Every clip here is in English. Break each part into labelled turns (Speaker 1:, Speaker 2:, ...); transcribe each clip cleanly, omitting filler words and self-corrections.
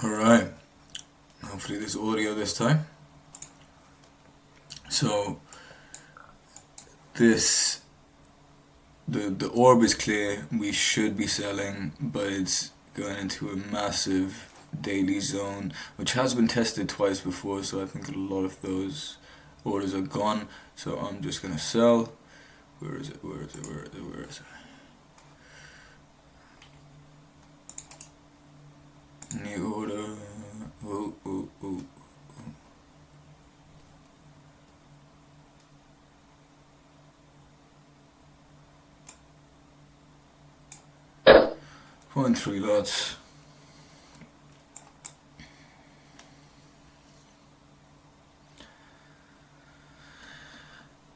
Speaker 1: Alright, hopefully there's audio this time. So this the orb is clear, we should be selling, but it's going into a massive daily zone, which has been tested twice before, so I think a lot of those orders are gone. So I'm just gonna sell. Where is it? Where is it? Where is it? Where is it? New order. Oh, oh, oh. 0.3 lots.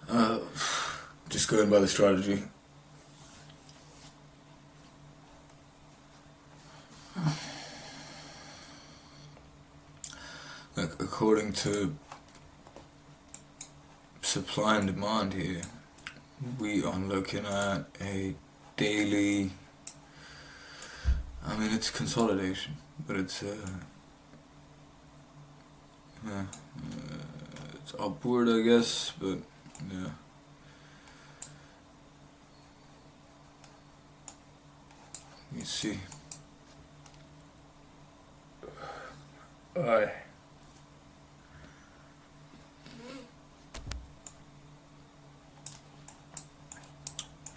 Speaker 1: Uh, just going by the strategy. Like according to supply and demand here, we are looking at a daily. I mean, it's consolidation, but yeah, it's upward, I guess. But yeah, you see. Aye.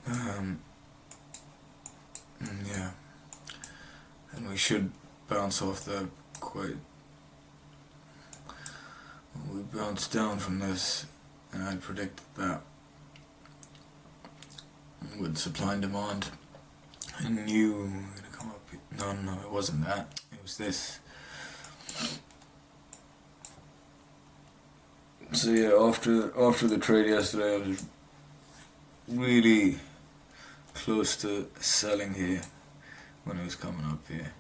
Speaker 1: Um, yeah, and we should bounce off that quite. We bounced down from this, and I predicted that with supply and demand. I knew we were gonna come up. No, no, it wasn't that. It was this. So yeah, after the trade yesterday, I was really close to selling here when it was coming up here.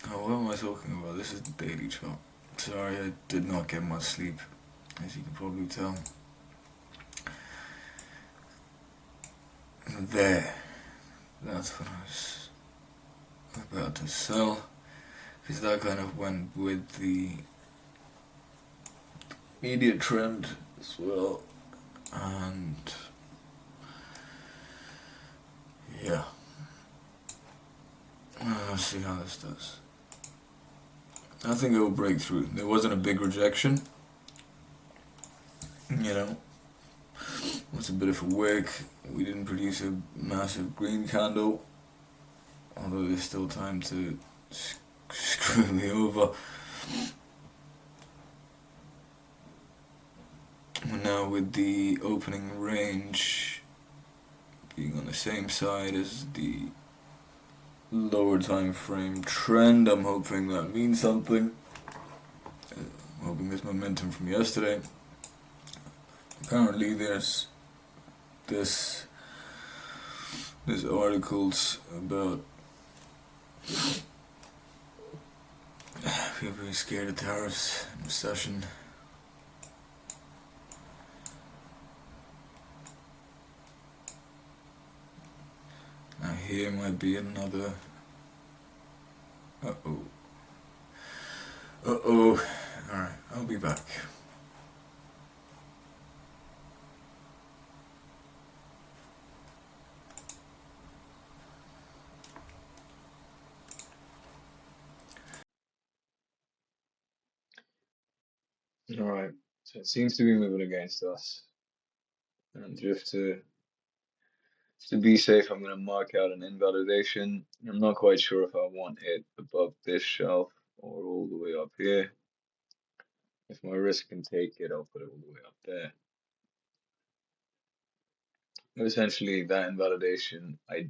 Speaker 1: Oh, what am I talking about? This is the daily chart. Sorry, I did not get much sleep, as you can probably tell. There, that's what I was about to sell, because that kind of went with the immediate trend as well, and yeah, let's see how this does. I think it will break through. There wasn't a big rejection, you know. It was a bit of a wick. We didn't produce a massive green candle, although there's still time to screw me over. Now with the opening range being on the same side as the lower time frame trend, I'm hoping that means something. I'm hoping this momentum from yesterday. Apparently this there's articles about people being scared of tariffs and recession. Now here might be another. Uh oh. Uh oh. Alright, I'll be back. Alright, so it seems to be moving against us. And just to be safe, I'm going to mark out an invalidation. I'm not quite sure if I want it above this shelf or all the way up here. If my risk can take it, I'll put it all the way up there. Essentially, that invalidation, I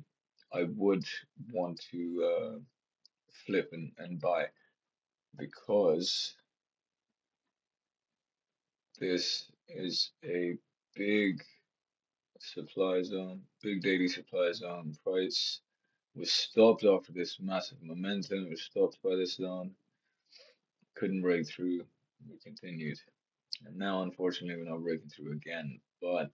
Speaker 1: would want to flip and buy because this is a big supply zone, big daily supply zone. Price was stopped after this massive momentum. It was stopped by this zone. Couldn't break through. We continued, and now unfortunately we're not breaking through again. But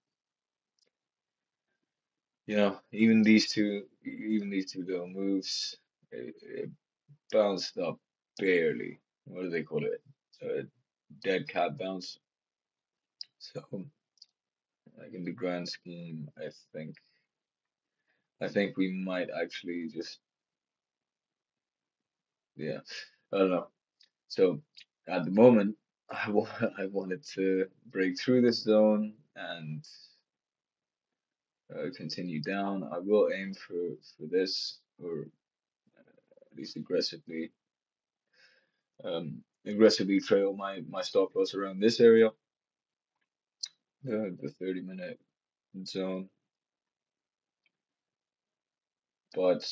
Speaker 1: even these two little moves, it bounced up barely. What do they call it? A dead cat bounce. So, like in the grand scheme, I think we might actually just, yeah, I don't know. So at the moment, I wanted to break through this zone and continue down. I will aim for this, or at least aggressively trail my stop loss around this area, the 30-minute zone. But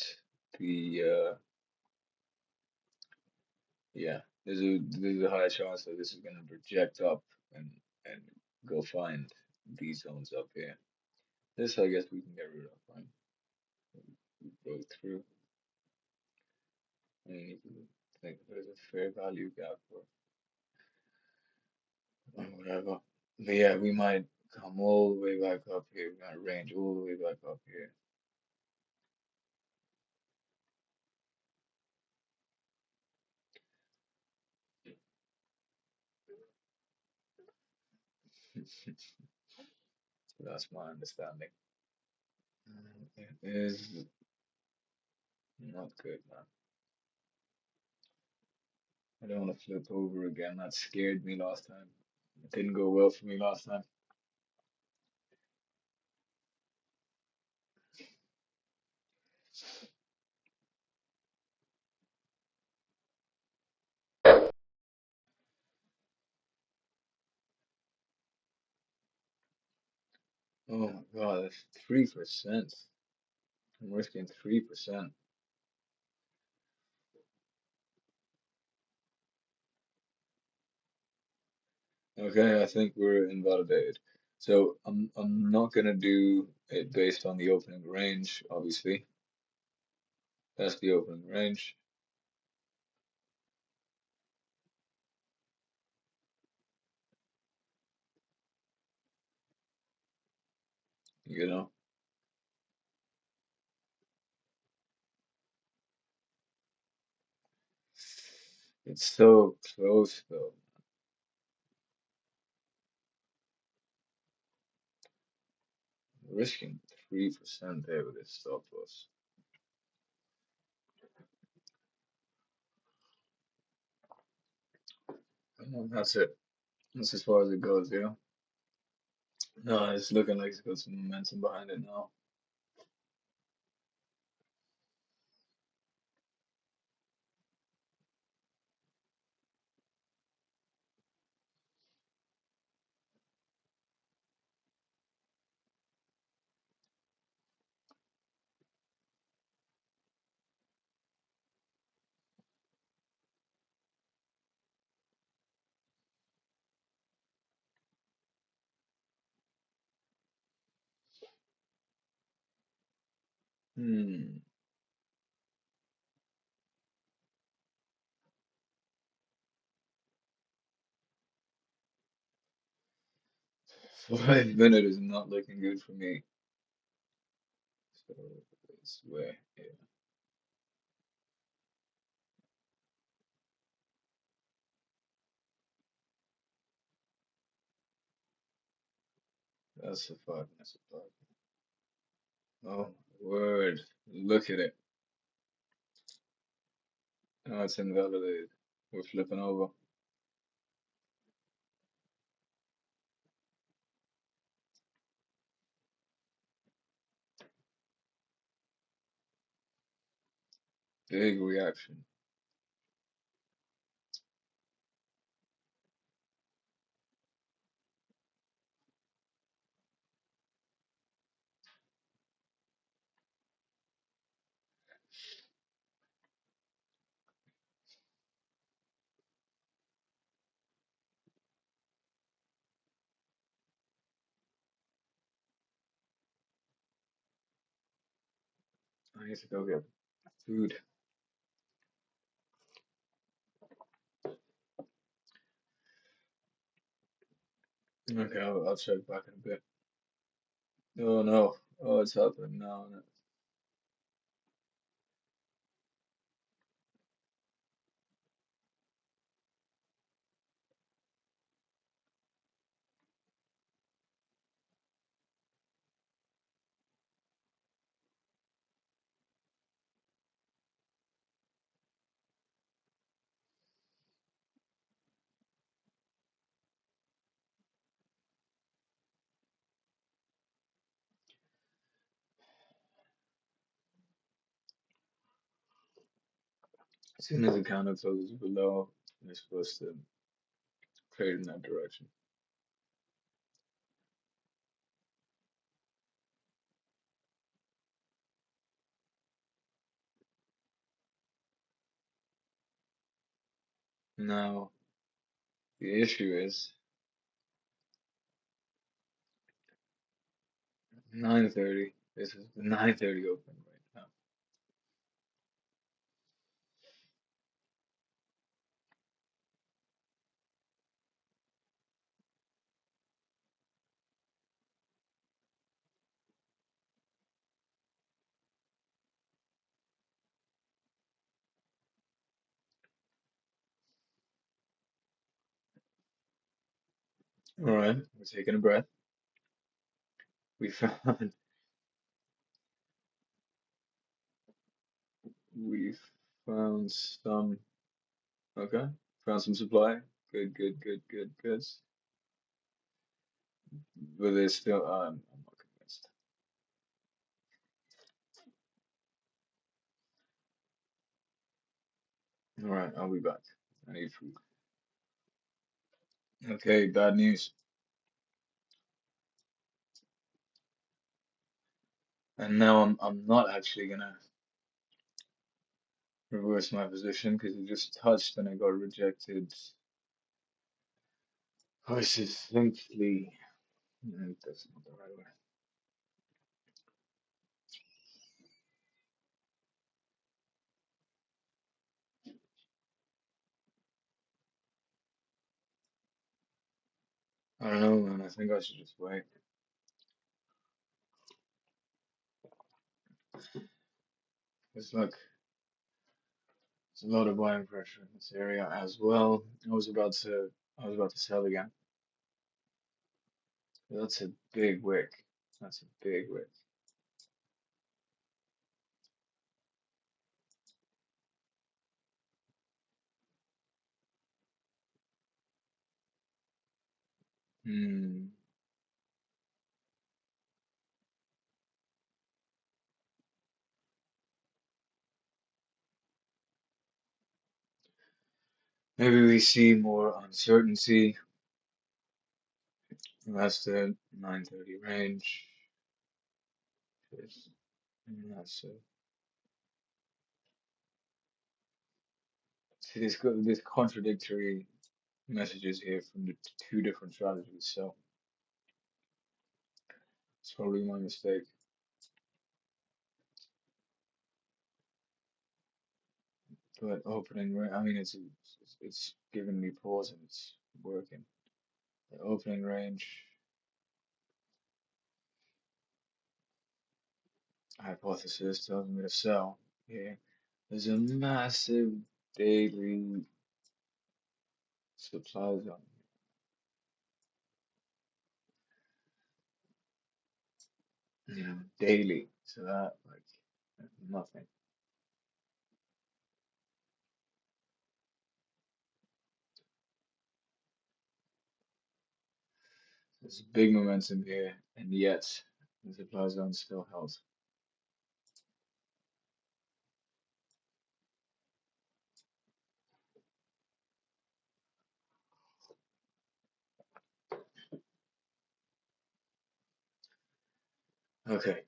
Speaker 1: the yeah, there's a high chance that this is gonna project up and go find these zones up here. This I guess we can get rid of, right? We broke through. I need to think if there's a fair value gap or whatever. But yeah, we might come all the way back up here. We're gonna range all the way back up here. So that's my understanding. It is not good, man. I don't want to flip over again. That scared me last time. It didn't go well for me last time. Oh my God, that's 3%. I'm risking 3%. Okay, I think we're invalidated. So I'm not gonna do it based on the opening range, obviously. That's the opening range, you know. It's so close though. Risking 3% there with this stop loss. That's it. That's as far as it goes, yeah. No, it's looking like it's got some momentum behind it now. Hmm. 5 minute is not looking good for me. So it's where, yeah, that's a 5 minute supply. Oh, word. Look at it. Now it's invalidated. We're flipping over. Big reaction. I need to go get food. Okay, I'll check back in a bit. Oh no. Oh, it's happening now. As soon as the candle closes below, you're supposed to trade in that direction. Now, the issue is 9:30. This is the 9:30 open right now. All right, we're taking a breath. We found we found some. Okay, found some supply. Good, good, good, good, good. But there's still. I'm not convinced. All right, I'll be back. I need food. Okay, bad news. And now I'm not actually gonna reverse my position because it just touched and I got rejected horizontally. That's not the right way. I don't know, man. I think I should just wait. It's like there's a lot of buying pressure in this area as well. I was about to sell again. That's a big wick. That's a big wick. Hmm. Maybe we see more uncertainty. That's the 9:30 range. Yes. That's see this contradictory messages here from the two different strategies. So it's probably my mistake. But opening, I mean, it's giving me pause and it's working. The opening range hypothesis tells me to sell here. There's a massive daily supply zone, daily. So that like nothing. There's big momentum here, and yet the supply zone still held. Okay,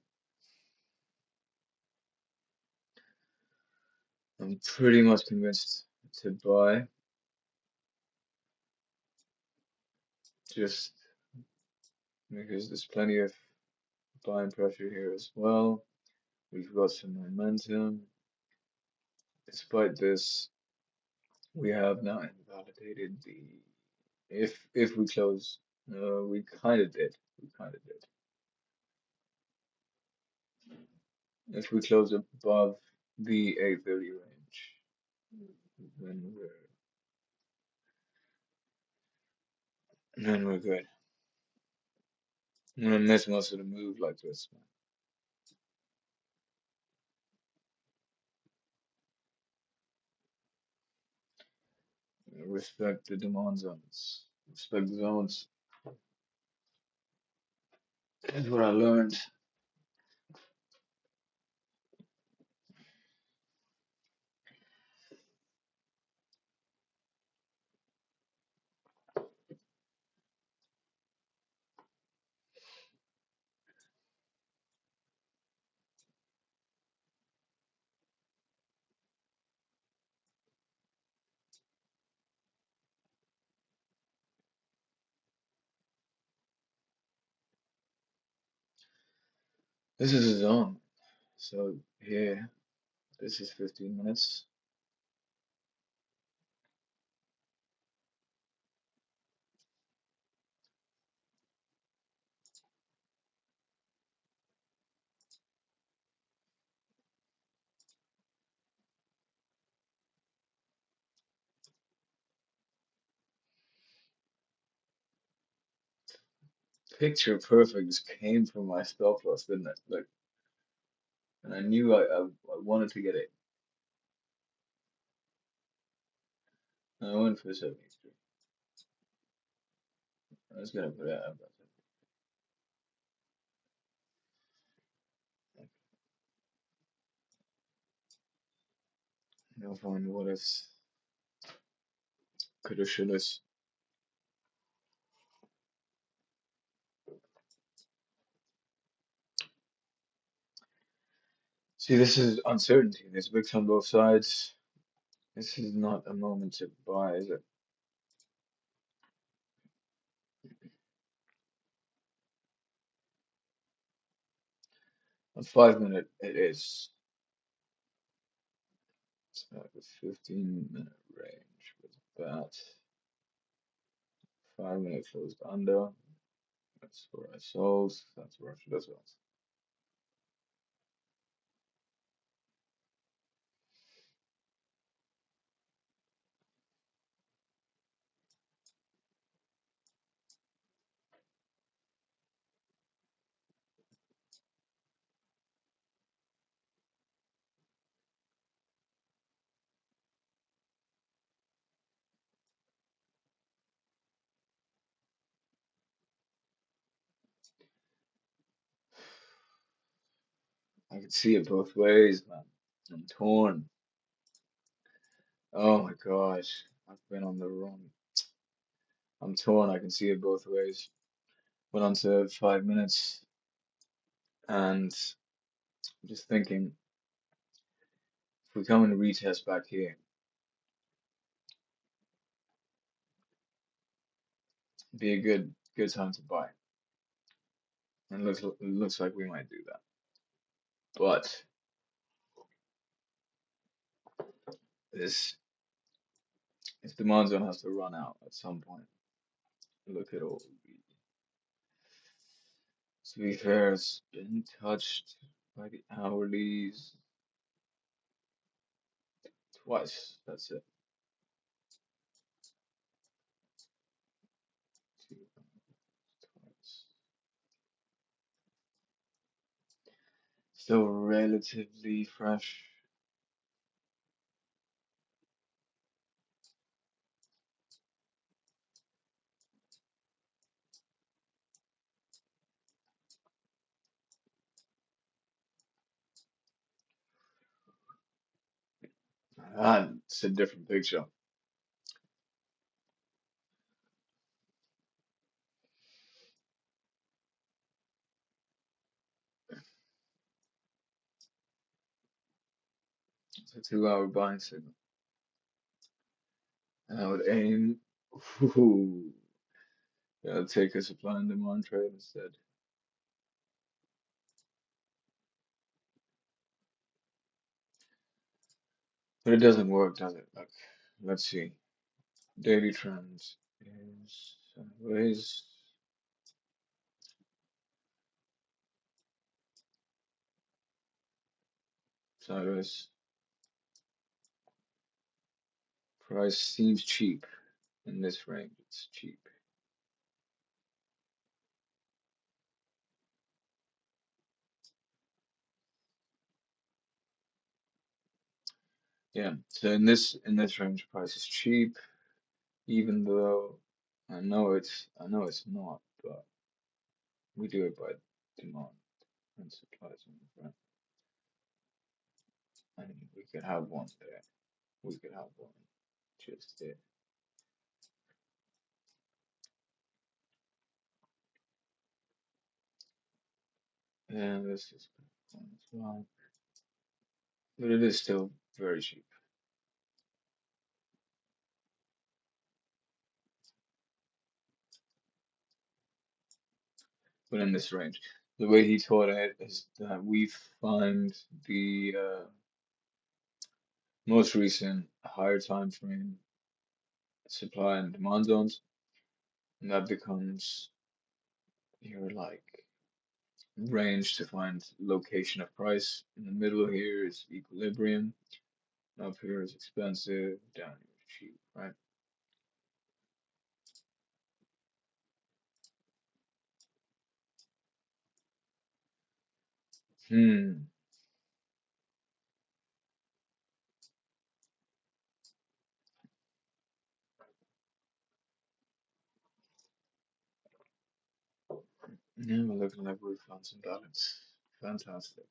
Speaker 1: I'm pretty much convinced to buy, just because there's plenty of buying pressure here as well. We've got some momentum. Despite this, we have now invalidated the if we close, we kind of did. We kind of did. If we close above the 830 range, then we're good. I'm gonna miss most of the move like this, man. Respect the demand zones. Respect the zones. That's what I learned. This is a zone. So here, this is 15 minutes. Picture perfect just came from my stop loss, didn't it? Like, and I knew I wanted to get it. I went for 73. I was gonna put it out. I'll find what is coulda, shoulda. See, this is uncertainty. There's bricks on both sides. This is not a moment to buy, is it? A 5 minute it is. It's like a 15-minute range with that. 5 minute closed under. That's where I sold. That's where I should have sold. I can see it both ways, man. I'm torn. Oh my gosh. I've been on the wrong. I'm torn. I can see it both ways. Went on to 5 minutes and I'm just thinking if we come and retest back here, be a good time to buy. And it looks like we might do that. But this demand zone has to run out at some point. Look at all the to be fair, it's been touched by the hourlies twice. That's it. Two, twice. Still relatively fresh. It's a different picture. It's a 2 hour buying signal. And I would aim. Ooh, yeah, take a supply and demand trade instead. But it doesn't work, does it? Like, let's see. Daily trends is sideways. Sideways. Price seems cheap in this range. It's cheap. Yeah. So in this range, price is cheap, even though I know it's not, but we do it by demand and supply. Right? And we could have one there. We could have one just there. And this is one as well. But it is still very cheap within this range. the way he taught it is that we find the most recent higher time frame supply and demand zones, and that becomes your like range to find location of price. In the middle here is equilibrium, up here is expensive, down here is cheap, right? Hmm. Yeah, we're looking like we found some balance. Fantastic.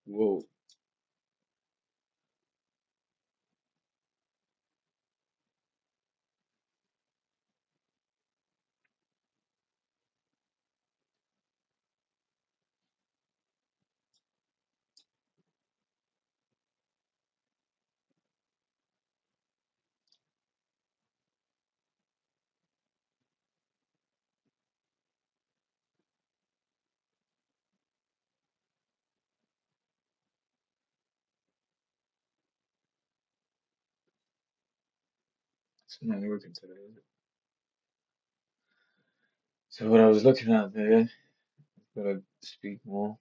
Speaker 1: Whoa. It's not working today, is it? So what I was looking at there, gotta speak more.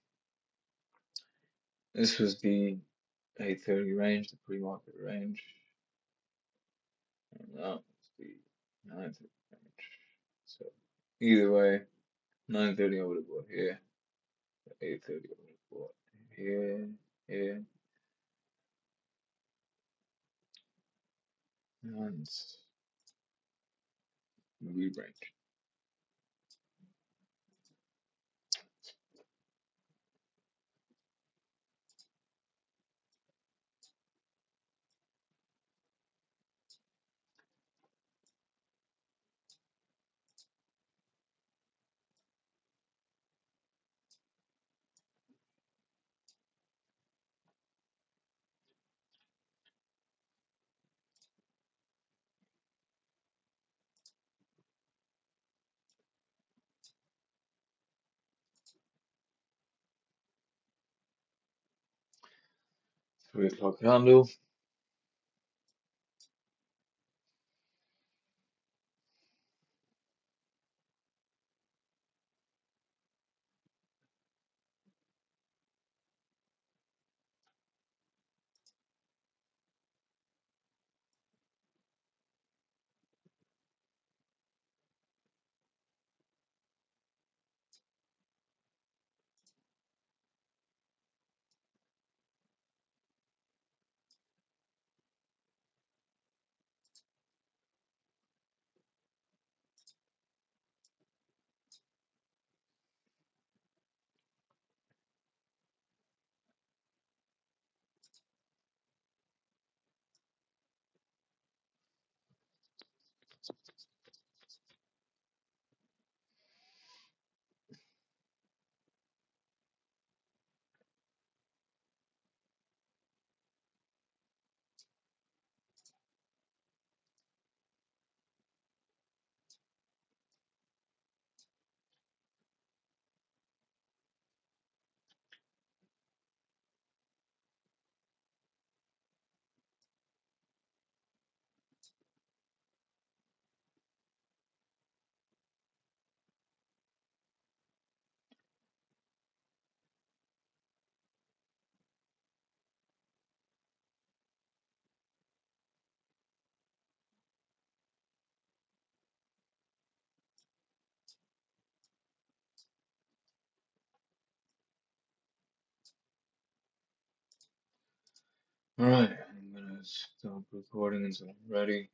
Speaker 1: This was the 830 range, the pre-market range, and that was the 930 range. So either way, 930 I would have bought here, 830 I would have bought here, here, and re-range. Three o'clock candle. Alright, I'm gonna stop recording until I'm ready.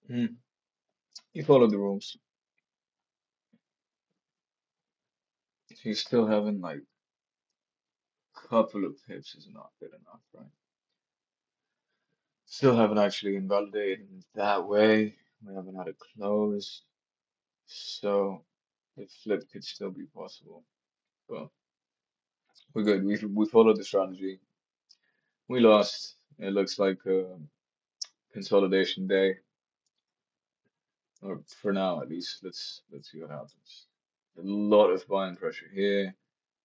Speaker 1: Hmm. You follow the rules. If you still haven't like couple of pips is not good enough, right? Still haven't actually invalidated in that way. We haven't had a close, so the flip could still be possible. But we're good. We followed the strategy. We lost. It looks like a consolidation day, or for now at least. Let's see what happens. A lot of buying pressure here.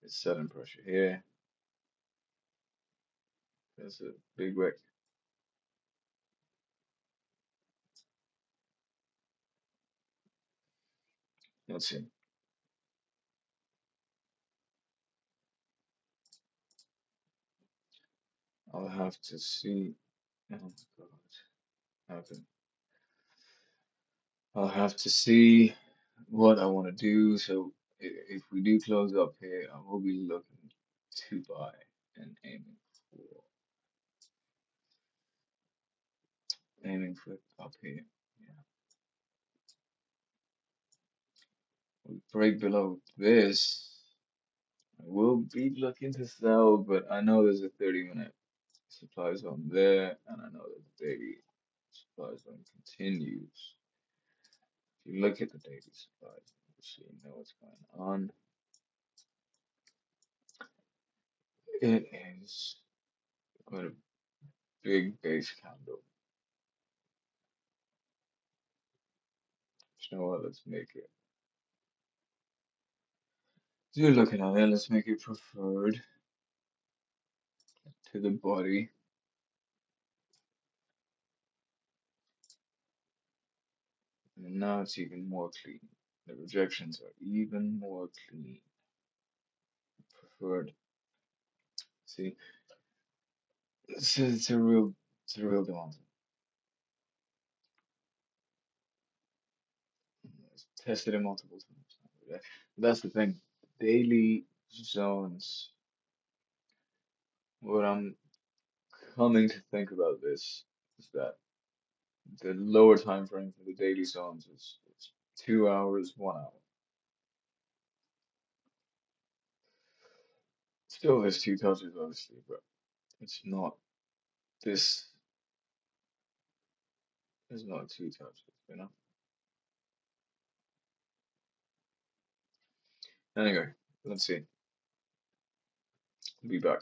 Speaker 1: It's selling pressure here. There's a big wick. Let's see. I'll have to see. Oh God, happen. I'll have to see what I want to do. So if we do close up here, I will be looking to buy and aiming for up here. Yeah, we break below this. I will be looking to sell, but I know there's a 30-minute supply zone there, and I know that the daily supply zone continues. If you look at the daily supply zone, so you know what's going on. It is quite a big base candle. You know what? Let's make it. So you're looking at it, let's make it preferred to the body. And now it's even more clean. The rejections are even more clean. Preferred. See, it's a real demand. It's tested it multiple times. That's the thing. Daily zones. What I'm coming to think about this is that the lower time frame for the daily zones is 2 hours, 1 hour. Still has two touches, obviously, but it's not this is not two touches. Anyway, let's see. Be back.